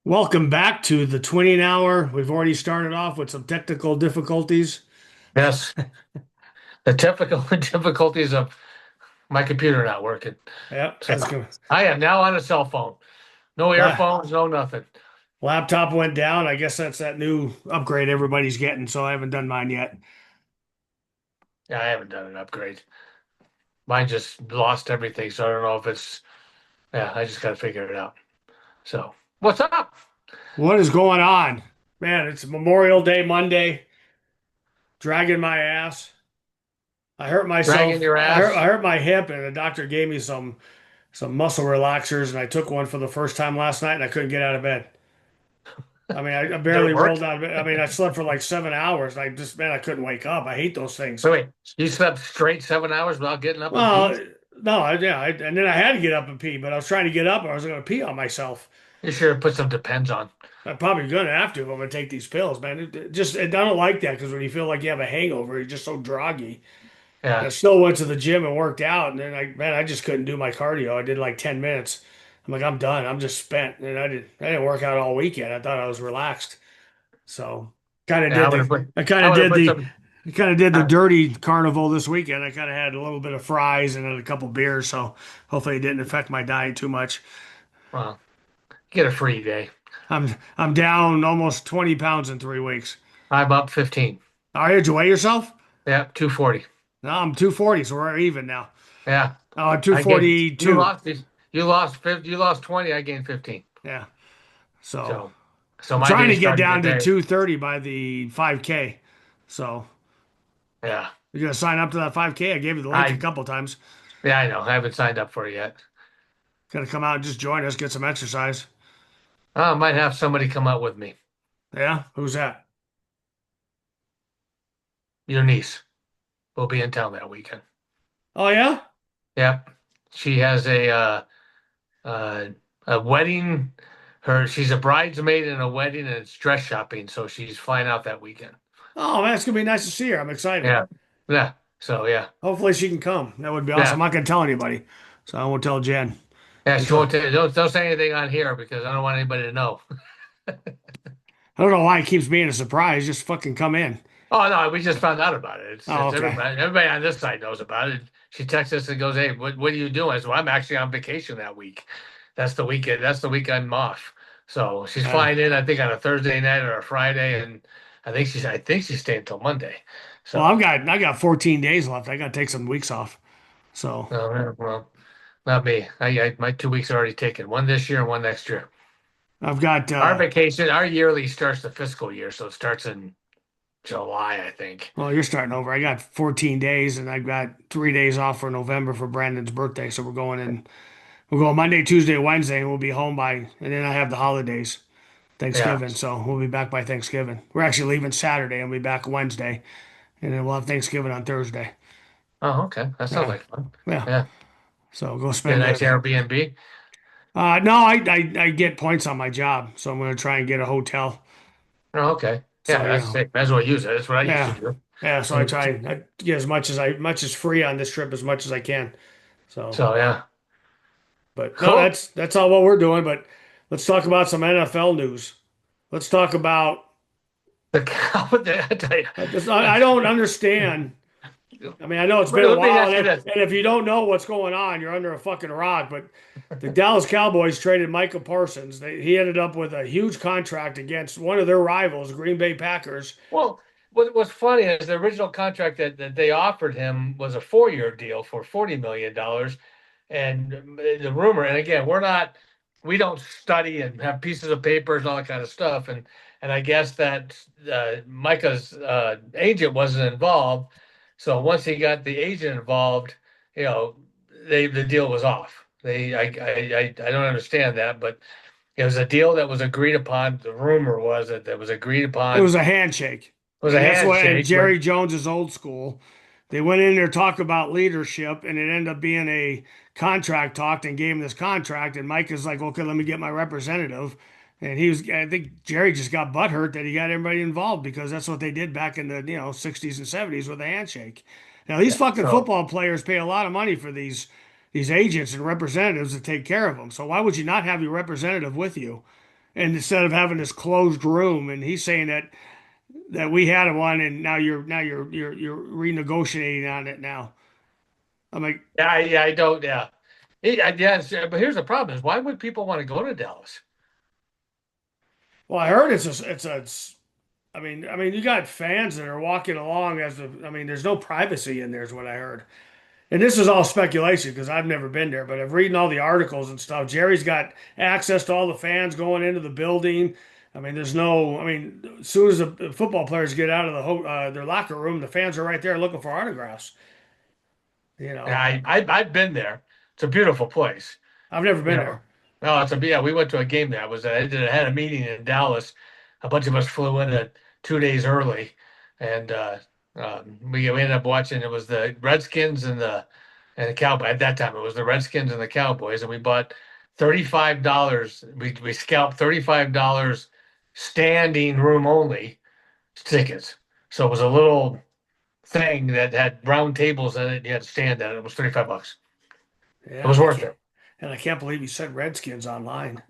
Welcome back to the twinning hour. We've already started off with some technical difficulties. Yes, the typical difficulties of my computer not working. Yep, So that's good. I am now on a cell phone. No earphones, no nothing. Laptop went down. I guess that's that new upgrade everybody's getting, so I haven't done mine yet. Yeah, I haven't done an upgrade. Mine just lost everything, so I don't know if it's. Yeah, I just got to figure it out. So, what's up? What is going on? Man, it's Memorial Day Monday, dragging my ass. I hurt Dragging myself. your I ass? hurt my hip, and the doctor gave me some muscle relaxers, and I took one for the first time last night, and I couldn't get out of bed. I mean, I Did it barely rolled work? out of bed. I mean, I slept for like 7 hours. I just, man, I couldn't wake up. I hate those things. Wait, you slept straight 7 hours without getting up and Well, peeing? no, and then I had to get up and pee, but I was trying to get up. I was going to pee on myself. You should have put some Depends on. I'm probably going to have to if I'm going to take these pills, man. I don't like that because when you feel like you have a hangover, you're just so groggy. And I Yeah, still went to the gym and worked out, and then I just couldn't do my cardio. I did like 10 minutes. I'm like, I'm done. I'm just spent, and I didn't work out all weekend. I thought I was relaxed, so kind of yeah. did the, I kind I of would have did put the, some. I kind of did the Uh, dirty carnival this weekend. I kind of had a little bit of fries and then a couple beers, so hopefully it didn't affect my diet too much. well, get a free day. I'm down almost 20 pounds in 3 weeks. I'm up 15. All right, did you weigh yourself? Yeah, 240. No, I'm 240, so we're even now. Yeah. Oh, I'm I gained you 242. lost you lost 50, you lost 20, I gained 15. Yeah. So So so I'm my trying day to get started down to today. 230 by the 5K. So Yeah. you're gonna sign up to that 5K? I gave you the link a I couple times. yeah, I know. I haven't signed up for it yet. Gotta come out and just join us, get some exercise. I might have somebody come out with me. Yeah? Who's that? Your niece will be in town that weekend. Oh yeah? Yep. She has uh a wedding. She's a bridesmaid in a wedding and it's dress shopping, so she's flying out that weekend. Oh man, it's gonna be nice to see her. I'm excited. Yeah. Yeah. So yeah. Hopefully she can come. That would be awesome. Yeah. I'm not gonna tell anybody, so I won't tell Jen Yeah, she until won't tell, don't say anything on here because I don't want anybody to know. I don't know why it keeps being a surprise. Just fucking come in. Oh no, we just found out about it. Oh, It's okay. everybody on this side knows about it. She texts us and goes, "Hey, what are you doing?" I said, "Well, I'm actually on vacation that week. That's the weekend. That's the week I'm off." So she's Uh, flying in, I think, on a Thursday night or a Friday, and I think she's staying until Monday. well, So, I got 14 days left. I gotta take some weeks off. So well, not me. My 2 weeks are already taken. One this year and one next year. I've got Our vacation, our yearly starts the fiscal year, so it starts in July, I think. well, you're starting over. I got 14 days and I've got 3 days off for November for Brandon's birthday. So we're going Monday, Tuesday, Wednesday, and we'll be home by, and then I have the holidays, Yeah. Thanksgiving. So we'll be back by Thanksgiving. We're actually leaving Saturday and we'll be back Wednesday, and then we'll have Thanksgiving on Thursday. Oh, okay. That sounds Yeah. like fun. Yeah. Yeah. So go Get a spend nice the, Airbnb. no, I get points on my job. So I'm going to try and get a hotel. Oh, okay. So, Yeah, that's it. Might as well use it. That's what I used to yeah. do. Yeah. So I And try I get much as free on this trip as much as I can. So. so yeah. But no, Cool. that's all what we're doing. But let's talk about some NFL news. Let's talk about. The cow, I tell you. I don't understand. I mean, I know it's been a Let me while, ask you this. and if you don't know what's going on, you're under a fucking rock. But the Dallas Cowboys traded Micah Parsons. He ended up with a huge contract against one of their rivals, Green Bay Packers. Well, what's funny is the original contract that they offered him was a 4-year deal for $40 million. And the rumor, and again, we don't study and have pieces of papers and all that kind of stuff. And I guess that Micah's agent wasn't involved. So once he got the agent involved, you know, the deal was off. I don't understand that, but it was a deal that was agreed upon. The rumor was that was agreed It upon. was a handshake, It was a and that's what. And handshake, but Jerry Jones is old school. They went in there talk about leadership, and it ended up being a contract talk and gave him this contract. And Mike is like, okay, let me get my representative. And I think Jerry just got butthurt that he got everybody involved because that's what they did back in the 60s and 70s with a handshake. Now these yeah. fucking So football players pay a lot of money for these agents and representatives to take care of them. So why would you not have your representative with you? and instead of having this closed room, and he's saying that we had one, and now you're renegotiating on it now. I'm like, I don't. Yeah, but here's the problem: is why would people want to go to Dallas? well, I heard it's I mean, you got fans that are walking along I mean, there's no privacy in there, is what I heard. And this is all speculation because I've never been there, but I've reading all the articles and stuff. Jerry's got access to all the fans going into the building. I mean, I mean, as soon as the football players get out of their locker room, the fans are right there looking for autographs. You Yeah, know, I've been there. It's a beautiful place. I've never You been know, there. no, yeah. We went to a game that was I had a meeting in Dallas. A bunch of us flew in 2 days early, and we ended up watching. It was the Redskins and the Cowboys. At that time, it was the Redskins and the Cowboys, and we bought $35. We scalped $35 standing room only tickets. So it was a little thing that had round tables in it. You had to stand at it. It was $35. It Yeah, was worth it. and I can't believe you said Redskins online.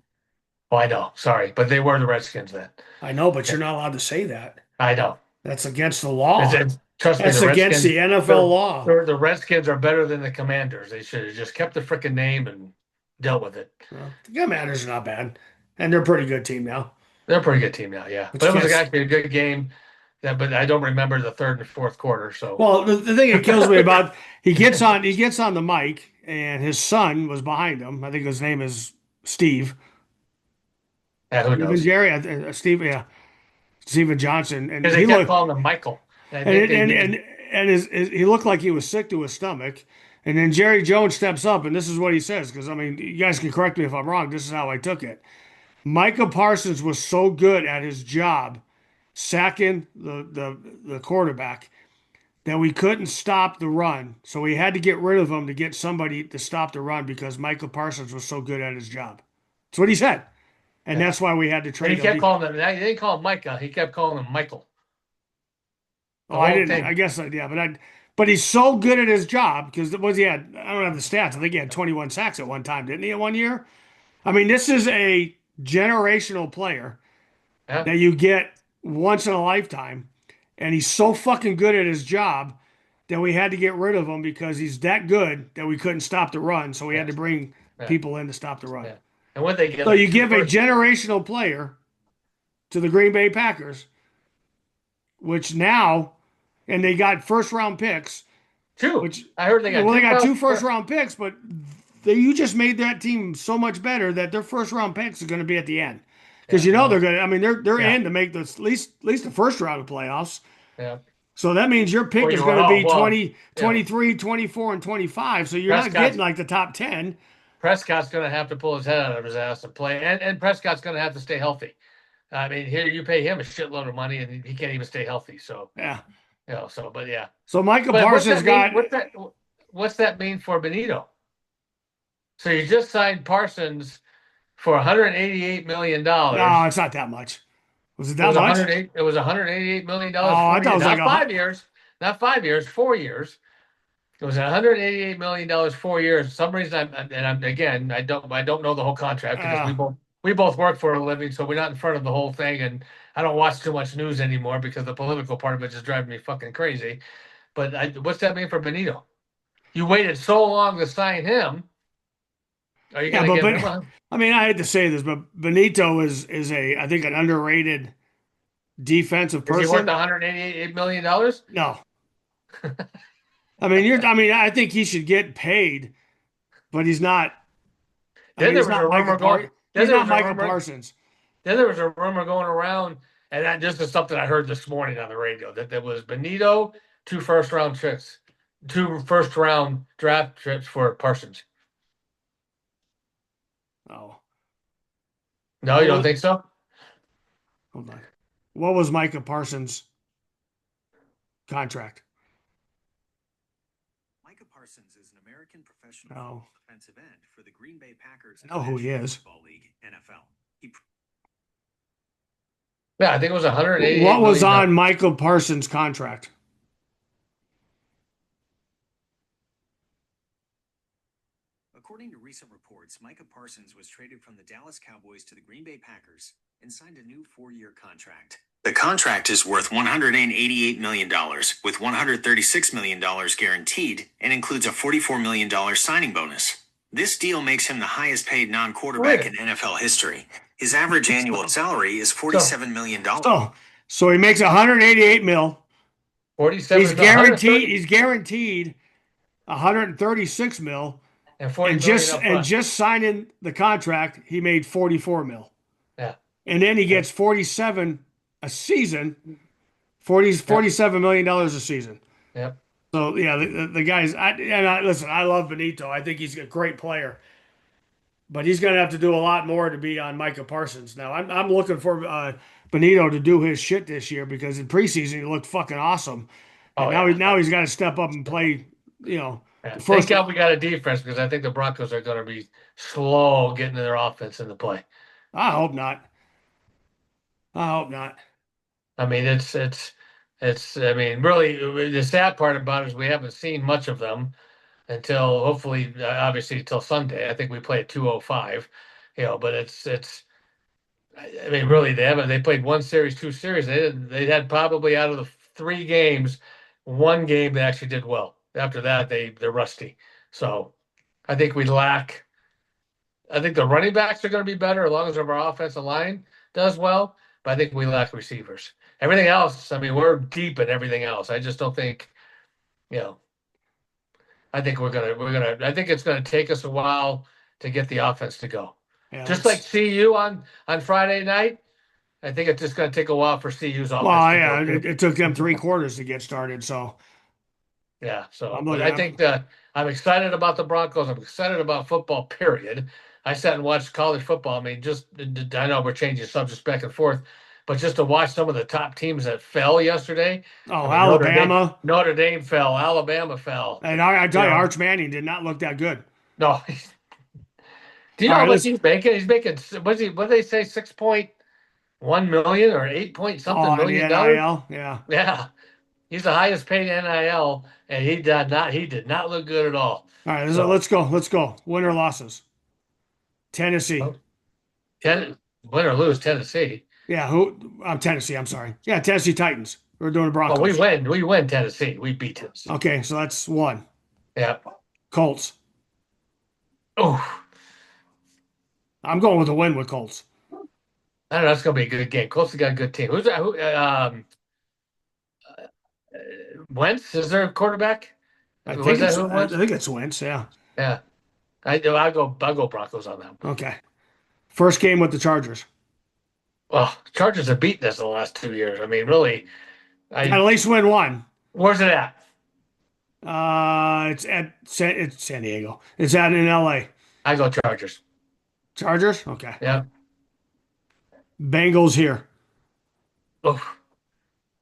Oh, I know. Sorry, but they were the Redskins then. I know, but Yeah, you're not allowed to say that. I know. That's against the law. Trust me, That's the against Redskins, the NFL the, law. the Redskins are better than the Commanders. They should have just kept the freaking name and dealt with it. Well, the Commanders are not bad, and they're a pretty good team now. They're a pretty good team now, yeah. But But you it was can't. actually a good game. But I don't remember the third and fourth quarter. So, Well, the thing that kills me about he gets on the mic, and his son was behind him. I think his name is Steve. yeah, who Stephen knows? Jerry, Steve, yeah, Stephen Johnson, and Because they he kept looked calling him Michael, and I and think it, they named. and he looked like he was sick to his stomach. And then Jerry Jones steps up, and this is what he says, because I mean, you guys can correct me if I'm wrong. This is how I took it. Micah Parsons was so good at his job, sacking the quarterback, that we couldn't stop the run. So we had to get rid of him to get somebody to stop the run because Michael Parsons was so good at his job. That's what he said. And Yeah, that's why we had to and he trade him. kept calling him. They didn't call him Micah. He kept calling him Michael. Oh, The I whole didn't. I thing. guess, yeah, but he's so good at his job because it was he had, I don't have the stats. I think he had 21 sacks at one time, didn't he, at one year? I mean, this is a generational player Yeah, that you get once in a lifetime. And he's so fucking good at his job that we had to get rid of him because he's that good that we couldn't stop the run. So we had to yes, bring yeah, people in to stop the run. yeah. And what they get So like you two give a first, generational player to the Green Bay Packers, which now, and they got first round picks, two. which, I heard they got well, they two got first. two first round picks, but you just made that team so much better that their first round picks are going to be at the end. Because Yeah, you know they're well, going to, I mean, they're yeah, in to make this at least the first round of playoffs. yeah. So that means your Well, pick is you going were to all be well. 20, You know, 23, 24, and 25. So you're not getting Prescott's like the top 10. Prescott's going to have to pull his head out of his ass and play, and Prescott's going to have to stay healthy. I mean, here you pay him a shitload of money, and he can't even stay healthy. So, Yeah. so, but yeah. So Micah But what's Parsons that mean? got, What's that mean for Benito? So you just signed Parsons for 188 million no, dollars. it's not that much. Was it It that was much? 108. It was 188 million dollars Oh, I 4 thought it years, was like not 5 years, not 5 years, 4 years. It was 188 million dollars 4 years. For some reason, again, I don't know the whole contract because uh, we both work for a living, so we're not in front of the whole thing. And I don't watch too much news anymore because the political part of it just driving me fucking crazy. But what's that mean for Benito? You waited so long to sign him. Are you yeah, going to give but him a? I mean, I hate to say this, but Benito is a I think an underrated defensive Is he worth person. 188 million dollars? No, I mean, I think he should get paid, but he's not. I Then mean, there was a rumor going. Then He's there not was a Michael rumor. Parsons. Then there was a rumor going around, and this is something I heard this morning on the radio that there was Benito, two first round trips, two first round draft trips for Parsons. Oh, No, you what don't was? think so? Hold on. What was Micah Parsons' contract? Micah Parsons is an American professional Oh, defensive end for the Green Bay Packers I in the know who he National is. Football League, NFL. He Yeah, I think it was What 188 was million on dollars. Michael Parsons' contract? According to recent reports, reports, Micah Parsons was traded from the Dallas Cowboys to the Green Bay Packers and signed a new 4-year contract. The contract is worth $188 million, with $136 million guaranteed, and includes a $44 million signing bonus. This deal makes him the highest paid non-quarterback in NFL history. His average annual salary is $47 million. So he makes 188 mil. 47 He's guaranteed. He's guaranteed 136 mil, and 40 million up front. just signing the contract, he made 44 mil. Yeah, and then he gets 47 a season, 47 million dollars a season. Yep. So yeah, the guys. Listen, I love Benito. I think he's a great player, but he's going to have to do a lot more to be on Micah Parsons. Now I'm looking for Benito to do his shit this year because in preseason he looked fucking awesome, and now he's got to step up and play. You know, thank God we got a defense because I think the Broncos are going to be slow getting their offense into play. I hope not. I hope not. I mean, I mean, really, the sad part about it is we haven't seen much of them until hopefully, obviously, until Sunday. I think we play at 2:05, but I mean, really, they played one series, two series. They had probably out of the 3 games, one game they actually did well. After that, they're rusty. So I think we lack. I think the running backs are going to be better as long as our offensive line does well. But I think we lack receivers. Everything else, I mean, we're deep in everything else. I just don't think, I think I think it's gonna take us a while to get the offense to go. Yeah, just like CU on Friday night. I think it's just gonna take a while for CU's offense well, to yeah, go. it took them 3 quarters to get started. So yeah, but I think that I'm excited about the Broncos. I'm excited about football, period. I sat and watched college football. I mean, I know we're changing subjects back and forth, but just to watch some of the top teams that fell yesterday. Oh, I mean, Alabama. Notre Dame fell. Alabama fell. And I tell you, Arch Manning did not look that good. No. Do you know how much he's making? He's making, what did they say, 6.1 million or 8 point something million dollars? NIL, yeah. Yeah. He's the highest paid NIL, and he did not look good at all. All right, let's go. Let's go. Win or losses. Tennessee. Win or lose, Tennessee. Yeah, I'm Tennessee. I'm sorry. Yeah, Tennessee Titans. We're doing the Broncos. Well, we win Tennessee. We beat Tennessee. Okay, so that's 1. Yeah. Colts. Oh. I'm going with a win with Colts. I don't know. It's going to be a good game. Colts have got a good team. Who's that? Wentz? Is there a quarterback? I think it's Wentz. Yeah. Yeah. I'll go Broncos on that. Okay. First game with the Chargers. Well, Chargers have beaten us the last 2 years. I mean, really. At least win 1. Where's it at? It's San Diego. It's in LA. I go Chargers. Chargers? Okay. Yeah. Bengals here. Oh.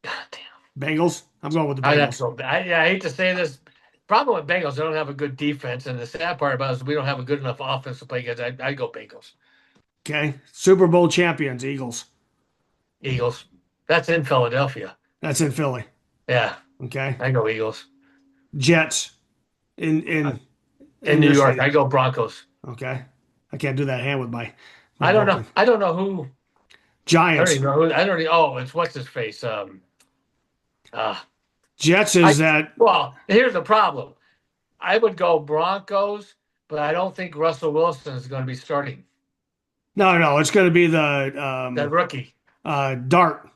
God damn. Bengals? I'm going with the Bengals. I hate to say this. Problem with Bengals, they don't have a good defense, and the sad part about it is we don't have a good enough offense to play against. I go Bengals. Okay. Super Bowl champions, Eagles. Eagles. That's in Philadelphia. That's in Philly. Yeah. Okay. I go Eagles. Jets in New York. I go Broncos. Okay. I can't do that hand with my I don't know. I don't know who. Giants. I don't even know who. Oh, it's what's his face. Jets is that. Well, here's the problem. I would go Broncos, but I don't think Russell Wilson is going to be starting. No, it's going to be the rookie. Dart.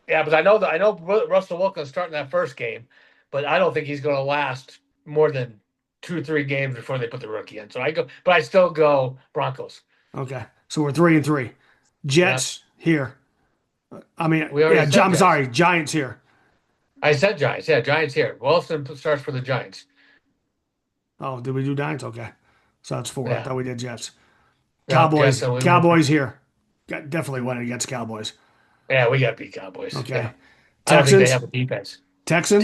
Yeah, but I know Russell Wilson's starting that first game, but I don't think he's going to last more than 2-3 games before they put the rookie in. So I still go Broncos. Okay, so we're 3-3. Jets here. I mean, I'm sorry, Giants here. I said Giants. Yeah, Giants here. Wilson starts for the Giants. Oh, did we do Giants? Okay, so that's 4. Yeah. I thought we did Jets. Cowboys. Yeah, Cowboys here. Definitely win against Cowboys. Yeah, we got to beat Cowboys. Okay. Yeah. Texans. I don't think they have a defense. Texans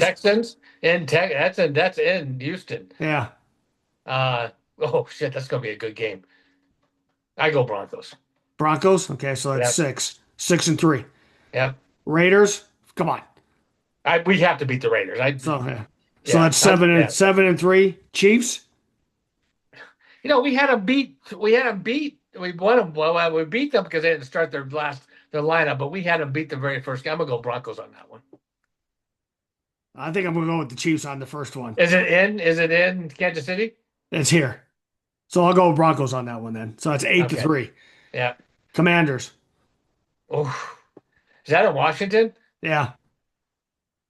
that's in Houston. Yeah. Oh shit, that's gonna be a good game. I go Broncos. Broncos. Okay, so that's 6-3. Yeah. Raiders. Come on. We have to beat the Raiders. So that's 7-3. Chiefs. We had them beat. We had them beat. We won them. Well, we beat them because they didn't start their lineup, but we had them beat the very first game. I'm gonna go Broncos on that one. I think I'm gonna go with the Chiefs on the first one. Is it in? Is it in Kansas City? It's here. So I'll go with Broncos on that one then. So it's 8 to Okay. 3. Yeah. Commanders. Oh, is that in Washington? Yeah.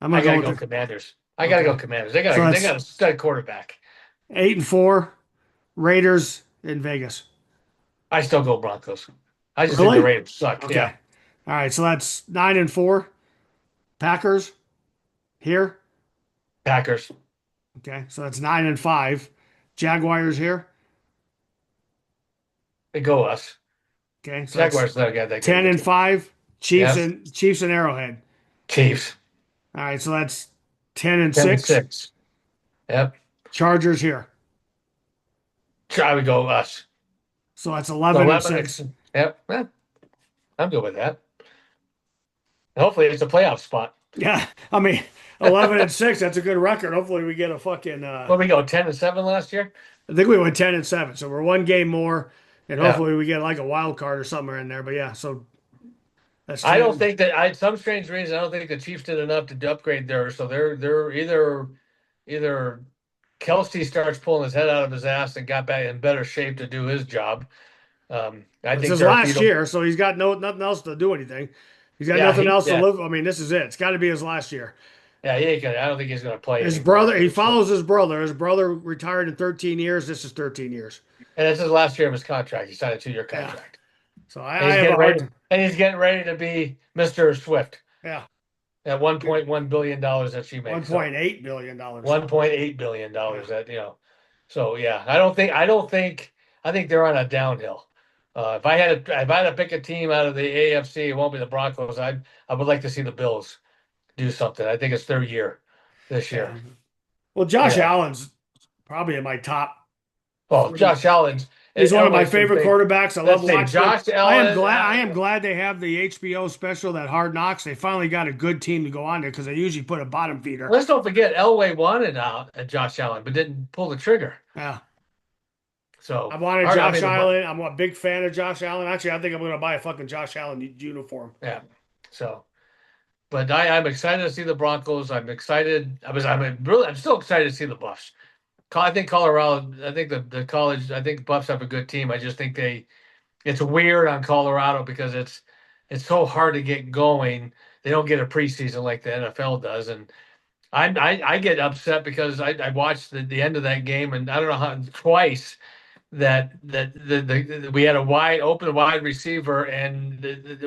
I'm I gonna go gotta with go the Commanders. I gotta go okay. Commanders. So They got that's a stud quarterback. 8 and 4. Raiders in Vegas. I still go Broncos. I just think the Really? Raiders suck. Okay. Yeah. All right. So that's 9 and 4. Packers here. Packers. Okay. So that's 9 and 5. Jaguars here. They go us. Okay. So that's Jaguars not got that good of ten a and team. five. Yes. Chiefs and Arrowhead. Chiefs. All right. So that's 10 and 10 and 6. 6. Yep. Chargers here. I would go us. So that's So 11 and 11 6. yep. I'm good with that. Hopefully it's a playoff spot. Yeah. I mean, 11 and 6. That's a good record. Hopefully we get a fucking. What we go 10 and 7 last year? I think we went 10 and 7. So we're one game more, and Yeah. hopefully we get like a wild card or somewhere in there. But yeah. So that's I don't 10. think that some strange reason I don't think the Chiefs did enough to upgrade theirs. So they're either Kelsey starts pulling his head out of his ass and got back in better shape to do his job. I It's think his their last feet. year, so he's got nothing else to do anything. He's got Yeah, nothing else to yeah, live. I mean, this is it. It's got to be his last year. yeah. He ain't gonna, I don't think he's going to play His anymore brother, he after this year. follows his brother. His brother retired in 13 years. This is 13 years. And it's his last year of his contract. He signed a 2-year Yeah. contract, So and I have a hard. he's getting ready to be Mr. Swift Yeah. at $1.1 billion that she makes. So $1.8 billion. $1.8 billion. Yeah. So yeah, I think they're on a downhill. If I had to pick a team out of the AFC, it won't be the Broncos. I would like to see the Bills do something. I think it's their year this Yeah. year. Well, Josh Yeah. Allen's probably in my top Well, three. Josh Allen's He's one of my Elway's been favorite big. quarterbacks. I love Let's say watching him. Josh Allen. I am glad they have the HBO special, that Hard Knocks. They finally got a good team to go on there because they usually put a bottom feeder. Let's don't forget Elway wanted out at Josh Allen, but didn't pull the trigger. Yeah. So I wanted I Josh mean, Allen. I'm a big fan of Josh Allen. Actually, I think I'm going to buy a fucking Josh Allen uniform. yeah. So, but I'm excited to see the Broncos. I'm excited. I'm still excited to see the Buffs. I think Colorado. I think the college. I think the Buffs have a good team. I just think it's weird on Colorado because it's so hard to get going. They don't get a preseason like the NFL does, and I get upset because I watched the end of that game, and I don't know how twice that we had a wide receiver, and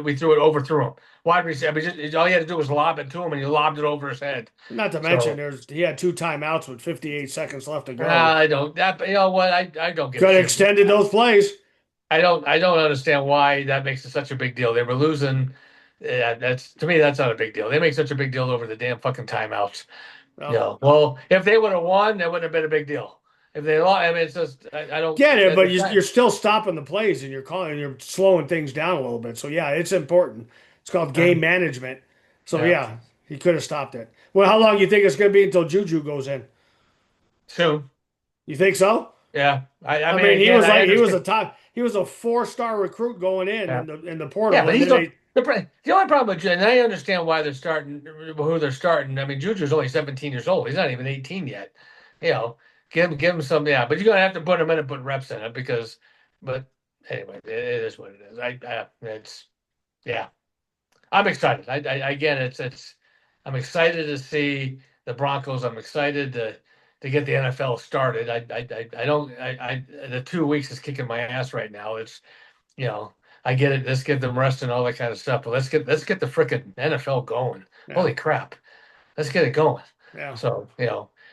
we overthrew him. Wide receiver. I mean, all you had to do was lob it to him, and you lobbed it over his head. Not to mention, he had 2 timeouts with 58 seconds left to go. I don't. You know what? I don't get. Could have extended those plays. I don't understand why that makes it such a big deal. They were losing. That's to me, that's not a big deal. They make such a big deal over the damn fucking timeouts. No. Well, if they would have won, that wouldn't have been a big deal. If they lost, I mean, it's just I don't get it, but you're still stopping the plays and you're slowing things down a little bit. So yeah, it's important. It's called game management. So yeah, he could have stopped it. Well, how long do you think it's going to be until Juju goes in? Soon. You think so? Yeah. I mean, again, he was a 4-star recruit going in in the portal. Yeah, but the only problem with Juju, and I understand why they're starting who they're starting. I mean, Juju's only 17 years old. He's not even 18 yet. Give him some, yeah, but you're gonna have to put him in and put reps in it but anyway, it is what it is. I'm excited. I'm excited to see the Broncos. I'm excited to get the NFL started. The 2 weeks is kicking my ass right now. It's, I get it. Let's get them rest and all that kind of stuff, but let's get the frickin' NFL going. Yeah. Holy crap. Let's get it going. Yeah. So,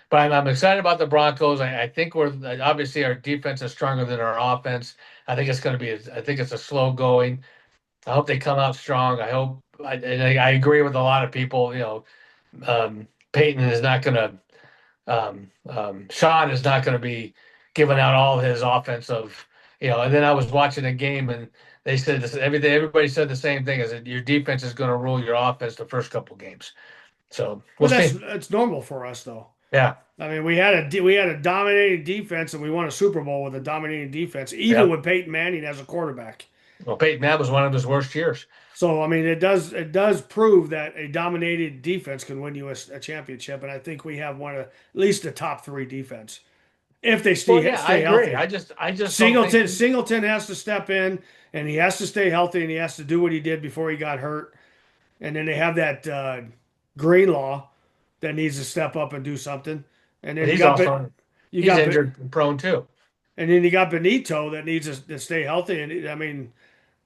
but I'm excited about the Broncos. I think obviously our defense is stronger than our offense. I think it's a slow going. I hope they come out strong. I agree with a lot of people. Peyton is not going to. Sean is not going to be giving out all his offensive. And then I was watching a game and they said this. Everybody said the same thing: is that your defense is going to rule your offense the first couple games. So that's normal for us though. Yeah. I mean, we had a dominating defense, and we won a Super Bowl with a dominating defense, even Yep. with Peyton Manning as a quarterback. Well, Peyton, that was one of his worst years. So I mean, it does prove that a dominated defense can win you a championship, and I think we have one of at least the top three defense if they Well, stay yeah, I stay agree. healthy. I just don't think Singleton has to step in, and he has to stay healthy, and he has to do what he did before he got hurt. And then they have that Greenlaw that needs to step up and do something. And then but you he's got also you he's got injured prone too. and then you got Benito that needs to stay healthy. And I mean,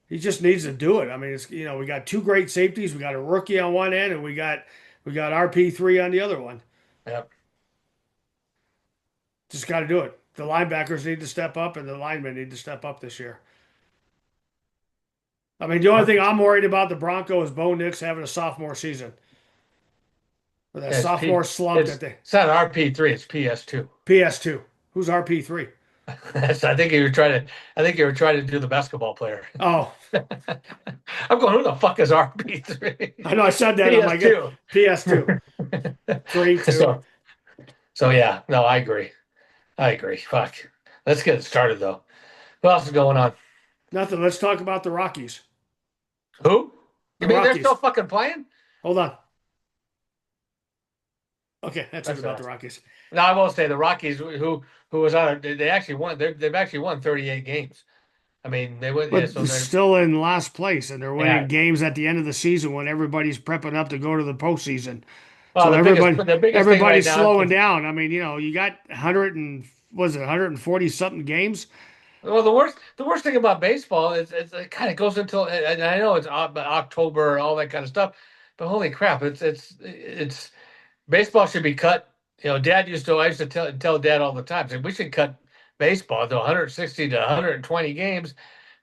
he just needs to do it. I mean, it's we got two great safeties. We got a rookie on one end, and we got RP3 on the other one. Yep. Just got to do it. The linebackers need to step up, and the linemen need to step up this year. I mean, the only Yep. thing I'm worried about the Broncos is Bo Nix having a sophomore season or that Yeah, sophomore slump that they it's not RP3, it's PS2. PS2. Who's RP3? So I think you were trying to do the basketball player. Oh, I'm going, who the fuck is RP3? I know I said that. I'm like PS2. PS2, 3-2. So so yeah, no, I agree. I agree. Fuck. Let's get it started though. What else is going on? Nothing. Let's talk about the Rockies. Who? You The mean they're still Rockies. fucking playing? Hold on. Okay, that's it That's about right. the Rockies. No, I will say the Rockies, who was on, they actually won. They've actually won 38 games. I mean, they went. Yeah, But so they're they're still in last place, and they're winning yeah. games at the end of the season when everybody's prepping up to go to the postseason. Well, So everybody, the biggest thing right everybody's now slowing is down. I mean, you got 100 and was it 140 something games? well, the worst thing about baseball is it kind of goes until, and I know it's October and all that kind of stuff, but holy crap, it's baseball should be cut. You know, I used to tell Dad all the time, say we should cut baseball to 160 to 120 games,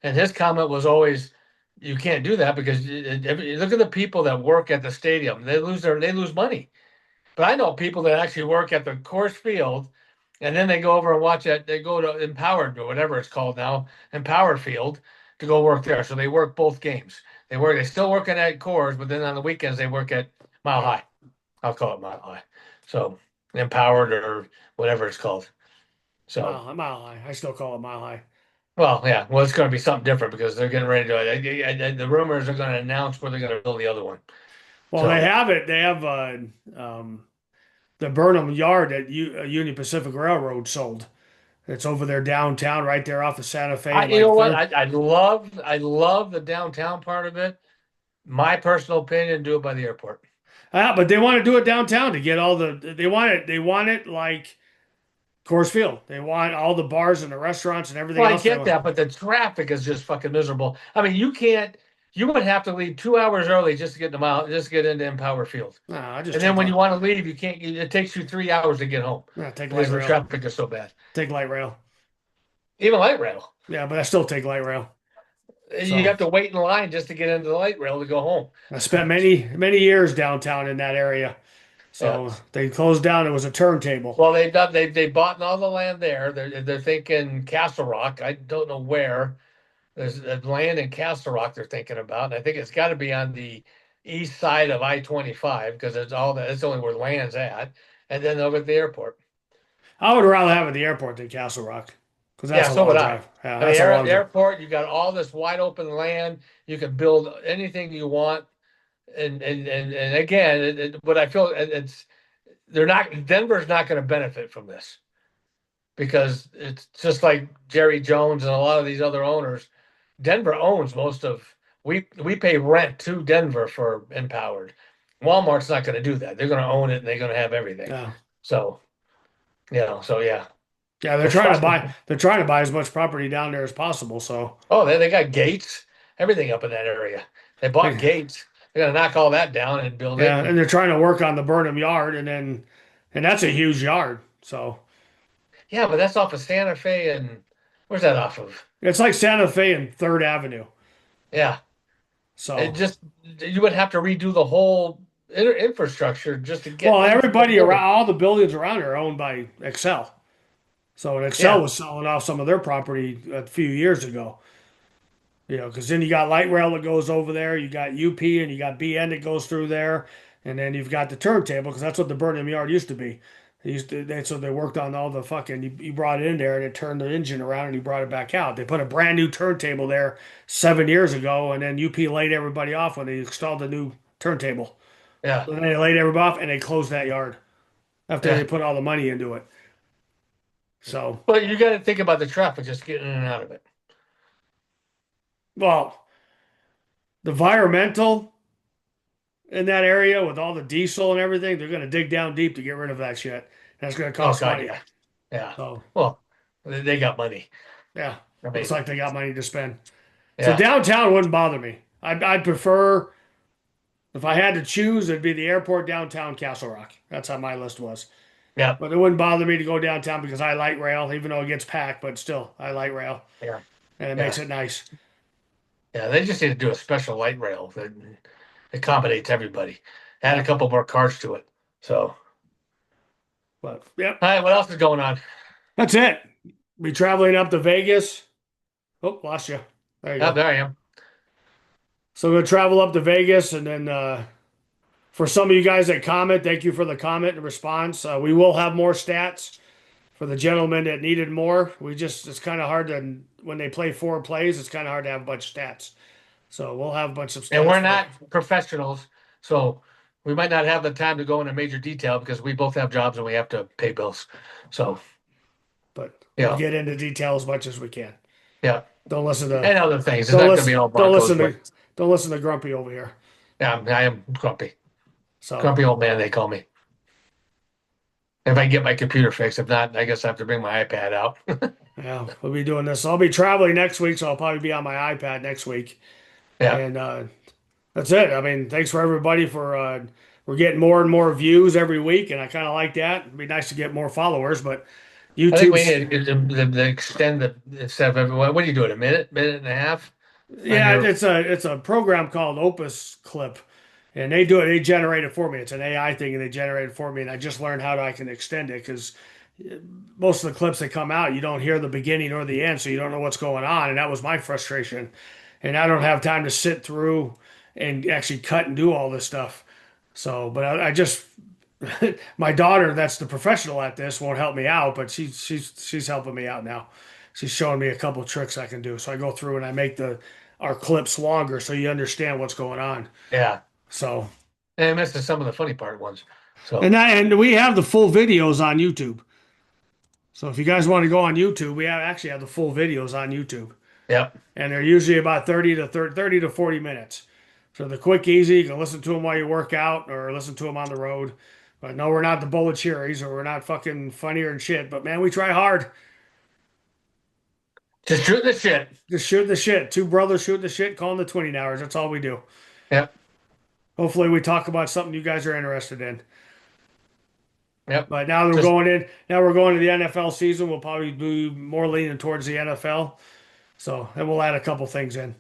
and his comment was always, "You can't do that because look at the people that work at the stadium. They lose money." But I know people that actually work at the course field, and then they go over and watch it. They go to Empowered or whatever it's called now, Empowered Field, to go work there. So they work both games. They still working at Coors, but then on the weekends they work at Mile High. I'll call it Mile High. So Empowered or whatever it's called. So Mile high. I still call it mile high. well, yeah. Well, it's going to be something different because they're getting ready to. The rumors are going to announce where they're going to build the other one. Well, they So have it. They have the Burnham Yard that Union Pacific Railroad sold. It's over there downtown, right there off of Santa Fe and you know like what? third. I love the downtown part of it. My personal opinion, do it by the airport. But they want to do it downtown to get all the. They want it like Coors Field. They want all the bars and the restaurants and everything Well, I else. They get want. that, but the traffic is just fucking miserable. I mean, you can't. You would have to leave 2 hours early just to get just to get into Empower Field. No, I just And then take when light. you want to leave, you can't. It takes you 3 hours to get home Yeah, take light because the rail. traffic is so bad. Take light rail. Even light rail, Yeah, but I still take light rail. you So have to wait in line just to get into the light rail to go home. I spent many years downtown in that area. Yeah. So they closed down. It was a turntable. Well, they bought all the land there. They're thinking Castle Rock. I don't know where. There's land in Castle Rock they're thinking about. And I think it's got to be on the east side of I-25 because it's all that. It's only where land's at, and then over at the airport. I would rather have it at the airport than Castle Rock because that's Yeah, a so would long I. drive. Yeah, I mean, that's a long drive. airport, you got all this wide open land. You can build anything you want, and again, what I feel it's they're not Denver's not going to benefit from this because it's just like Jerry Jones and a lot of these other owners. Denver owns most of we pay rent to Denver for Empowered. Walmart's not going to do that. They're going to own it and they're going to have everything. Yeah, So, so yeah. yeah. They're They're trying to fucking buy. They're trying to buy as much property down there as possible. So oh, they got gates, everything up in that area. They bought yeah, gates. They're going to knock all that down and build it. and they're trying to work on the Burnham Yard, and that's a huge yard. So Yeah, but that's off of Santa Fe and where's that off of? it's like Santa Fe and Third Avenue. Yeah. It So just you would have to redo the whole infrastructure just to get well, into the everybody around, building. all the buildings around here are owned by Excel. So and Excel Yeah. was selling off some of their property a few years ago. Because then you got light rail that goes over there, you got UP and you got BN that goes through there, and then you've got the turntable because that's what the Burnham Yard used to be. So they worked on all the fucking. You brought it in there and it turned the engine around and you brought it back out. They put a brand new turntable there 7 years ago, and then UP laid everybody off when they installed the new turntable. Yeah, So then they laid everybody off and they closed that yard after they yeah. put all the money into it. So, But you got to think about the traffic just getting in and out of it. well, the environmental in that area with all the diesel and everything, they're going to dig down deep to get rid of that shit. That's going to Oh cost God, money. yeah, yeah. So, Well, they got money. yeah, I looks mean, like they got money to spend. So yeah, downtown wouldn't bother me. I'd prefer, if I had to choose, it'd be the airport downtown Castle Rock. That's how my list was. yeah, But it wouldn't bother me to go downtown because I light rail, even though it gets packed, but still, I light rail yeah, and it makes yeah, it nice. yeah. They just need to do a special light rail that accommodates everybody. Add a couple more cars to it. So, But yep, all right, what else is going on? that's it. Be traveling up to Vegas. Oh, lost you. There you Oh, go. there I am. So we're gonna travel up to Vegas, and then for some of you guys that comment, thank you for the comment and response. We will have more stats for the gentlemen that needed more. It's kind of hard to, when they play 4 plays, it's kind of hard to have a bunch of stats. So we'll have a bunch of And stats we're for, not professionals, so we might not have the time to go into major detail because we both have jobs and we have to pay bills. So, but we'll yeah, get into detail as much as we can. yeah, Don't listen to, and other things. It's don't not going to be listen, all don't Broncos, listen but to, don't listen to Grumpy over here. yeah, I am grumpy. So Grumpy old man, they call me. If I can get my computer fixed, if not, I guess I have to bring my iPad out. yeah, we'll be doing this. I'll be traveling next week, so I'll probably be on my iPad next week. Yeah, And that's it. I mean, thanks for everybody for we're getting more and more views every week, and I kind of like that. It'd be nice to get more followers, but I think we YouTube's need to extend the instead of everyone. What do you do it? A minute, minute and a half on yeah, your. it's a program called Opus Clip, and they do it. They generate it for me. It's an AI thing, and they generate it for me. And I just learned how I can extend it because most of the clips that come out, you don't hear the beginning or the end, so you don't know what's going on. And that was my frustration. And I don't have time to sit through and actually cut and do all this stuff. So, but I just my daughter, that's the professional at this, won't help me out, but she's helping me out now. She's showing me a couple tricks I can do. So I go through and I make the our clips longer so you understand what's going on. Yeah, So and I missed some of the funny part ones. So and we have the full videos on YouTube. So if you guys want to go on YouTube, we actually have the full videos on YouTube. yep. And they're usually about 30 to 40 minutes. So the quick, easy, you can listen to them while you work out or listen to them on the road. But no, we're not the bullet cherries or we're not fucking funnier and shit. But man, we try hard. Just shoot the shit. Just shoot the shit. Two brothers shoot the shit, calling the 20 hours. That's all we do. Yep, Hopefully we talk about something you guys are interested in. yep. But now we're Just going in. Now we're going to the NFL season. We'll probably be more leaning towards the NFL. So and we'll add a couple things in.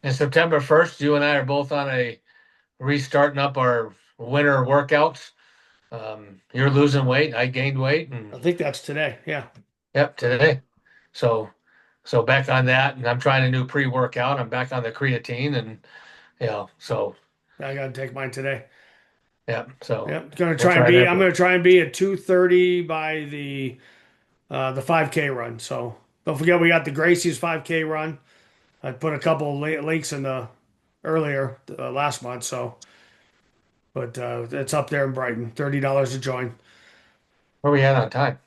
and September 1st, you and I are both on a restarting up our winter workouts. You're losing weight. I gained weight, and I think that's today. Yeah. yep, today. So, so back on that, and I'm trying a new pre-workout. I'm back on the creatine, and so I got to take mine today. yeah, so Yep, gonna we'll try and try be. that. I'm gonna try and be at 2:30 by the 5K run. So don't forget we got the Gracie's 5K run. I put a couple of links in the earlier last month. So, but it's up there in Brighton. $30 to join. Where we at on time?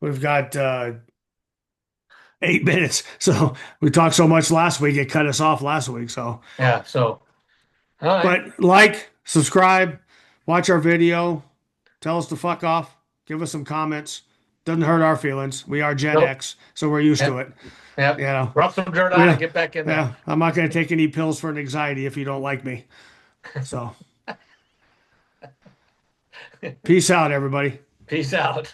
We've got 8 minutes. So we talked so much last week, it cut us off last week. So, Yeah, so all right. but like, subscribe, watch our video, tell us to fuck off, give us some comments. Doesn't hurt our feelings. We are Gen Nope. X, so we're used to Yep. it. Yep. You know, Rub some dirt on yeah, and get back in there. yeah. I'm not going to take any pills for an anxiety if you don't like me. So, peace out, everybody. Peace out.